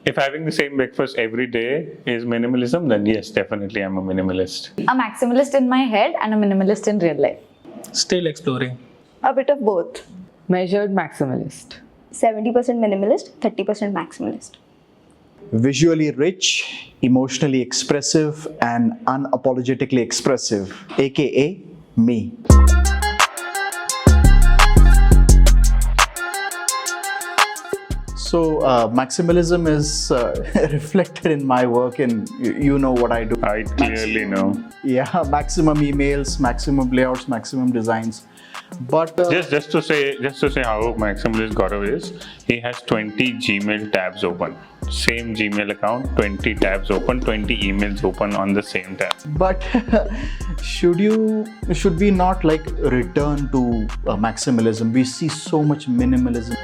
If having the same breakfast every day is minimalism, then yes, definitely I'm a minimalist. A maximalist in my head and a minimalist in real life. Still exploring. A bit of both. Measured maximalist. 70% minimalist, 30% maximalist. Visually rich, emotionally expressive, and unapologetically expressive, aka me. So maximalism is reflected in my work, and you know what I do. I clearly know. Yeah, maximum emails, maximum layouts, maximum designs. But Just to say how maximalist Gaurav is, he has 20 Gmail tabs open. Same Gmail account, 20 tabs open, 20 emails open on the same tab. But should we not like return to maximalism? We see so much minimalism.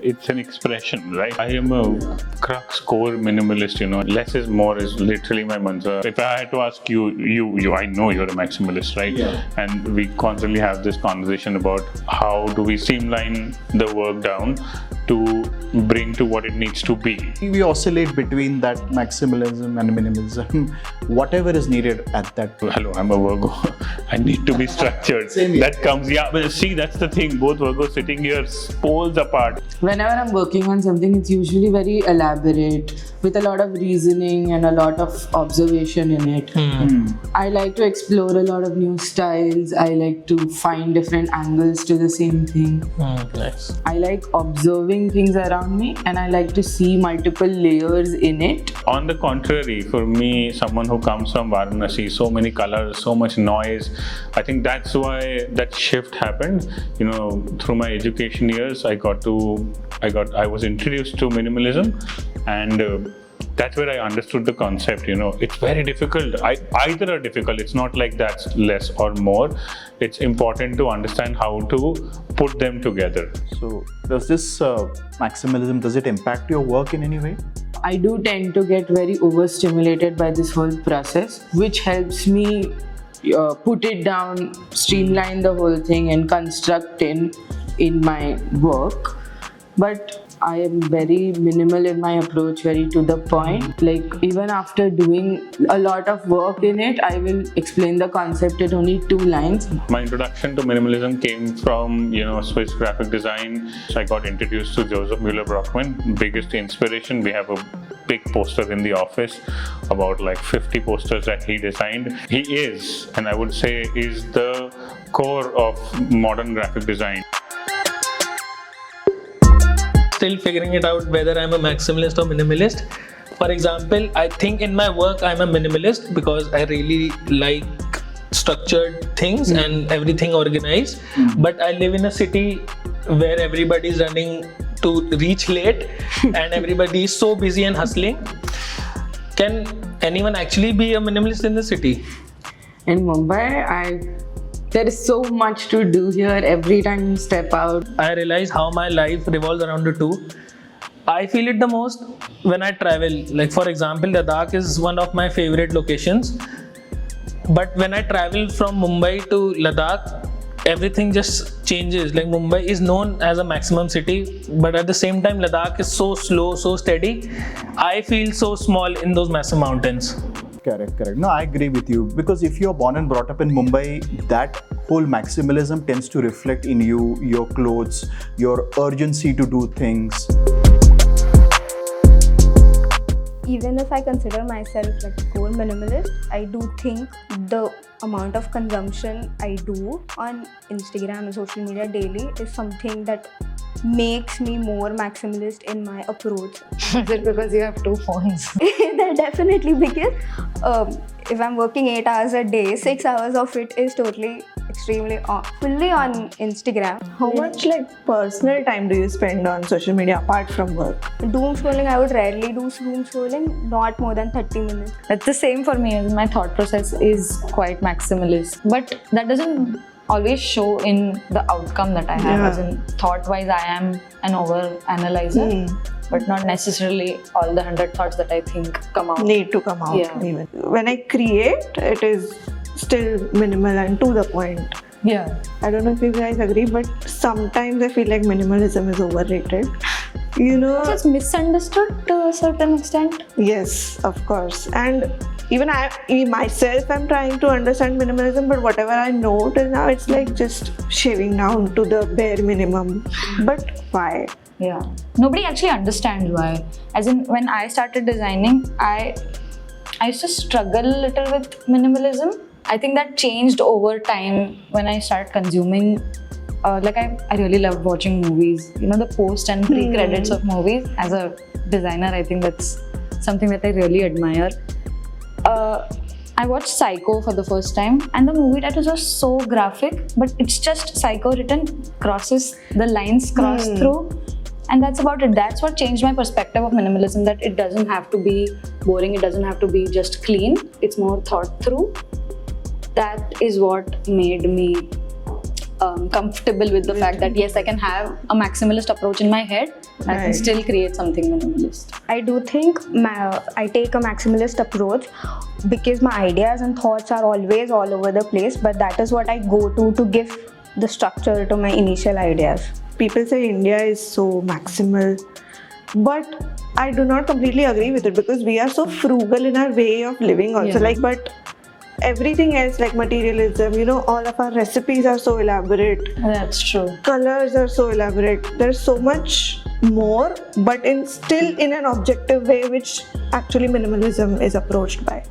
It's an expression, right? I am a crux core minimalist, less is more is literally my mantra. If I had to ask you, I know you're a maximalist, right? Yeah. And we constantly have this conversation about how do we streamline the work down to bring to what it needs to be. We oscillate between that maximalism and minimalism, whatever is needed at that. Hello, I'm a Virgo. I need to be structured. Same here. That comes, but see, that's the thing. Both Virgos sitting here, poles apart. Whenever I'm working on something, it's usually very elaborate with a lot of reasoning and a lot of observation in it. I like to explore a lot of new styles. I like to find different angles to the same thing. Nice. I like observing things around me, and I like to see multiple layers in it. On the contrary, for me, someone who comes from Varanasi, so many colors, so much noise, I think that's why that shift happened. Through my education years, I was introduced to minimalism, and that's where I understood the concept. It's very difficult. Either are difficult. It's not like that's less or more. It's important to understand how to put them together. So does this maximalism, does it impact your work in any way? I do tend to get very overstimulated by this whole process, which helps me put it down, streamline the whole thing, and construct in my work. But I am very minimal in my approach, very to the point. Like, even after doing a lot of work in it, I will explain the concept in only 2 lines. My introduction to minimalism came from, Swiss graphic design. So I got introduced to Joseph Mueller-Brockmann, biggest inspiration. We have a big poster in the office, about like 50 posters that he designed. He is, and I would say, is the core of modern graphic design. Still figuring it out whether I'm a maximalist or minimalist. For example, I think in my work I'm a minimalist because I really like structured things and everything organized. But I live in a city where everybody's running to reach late and everybody is so busy and hustling. Can anyone actually be a minimalist in the city? In Mumbai, there is so much to do here every time you step out. I realize how my life revolves around the two. I feel it the most when I travel. Like, for example, Ladakh is one of my favorite locations. But when I travel from Mumbai to Ladakh, everything just changes. Like, Mumbai is known as a maximum city, but at the same time, Ladakh is so slow, so steady. I feel so small in those massive mountains. Correct. No, I agree with you, because if you're born and brought up in Mumbai, that whole maximalism tends to reflect in you, your clothes, your urgency to do things. Even if I consider myself like a core minimalist, I do think the amount of consumption I do on Instagram and social media daily is something that makes me more maximalist in my approach. Is it because you have 2 phones? That definitely, because if I'm working 8 hours a day, 6 hours of it is totally fully on Instagram. How much personal time do you spend on social media apart from work? Doom scrolling, I would rarely do doom scrolling, not more than 30 minutes. That's the same for me. My thought process is quite maximalist, but that doesn't always show in the outcome that I have. As in, thought-wise, I am an over-analyzer, but not necessarily all the 100 thoughts that I think come out. Need to come out. Even when I create, it is still minimal and to the point. Yeah. I don't know if you guys agree, but sometimes I feel like minimalism is overrated. You know, So it's misunderstood to a certain extent. yes, of course. And even I myself, I'm trying to understand minimalism, but whatever I know till now, it's like just shaving down to the bare minimum. But why? Yeah. Nobody actually understands why. As in, when I started designing, I used to struggle a little with minimalism. I think that changed over time when I started consuming. I really loved watching movies. You know, the post and pre-credits of movies. As a designer, I think that's something that I really admire. I watched Psycho for the first time, and the movie titles was so graphic, but it's just Psycho written, crosses, the lines cross through, and that's about it. That's what changed my perspective of minimalism, that it doesn't have to be boring, it doesn't have to be just clean, it's more thought through. That is what made me comfortable with the fact that yes, I can have a maximalist approach in my head, I can still create something minimalist. I do think I take a maximalist approach because my ideas and thoughts are always all over the place, but that is what I go to give the structure to my initial ideas. People say India is so maximal, but I do not completely agree with it because we are so frugal in our way of living also. But everything else, like materialism, you know, all of our recipes are so elaborate. That's true. Colors are so elaborate. There's so much more, but still in an objective way, which actually minimalism is approached by.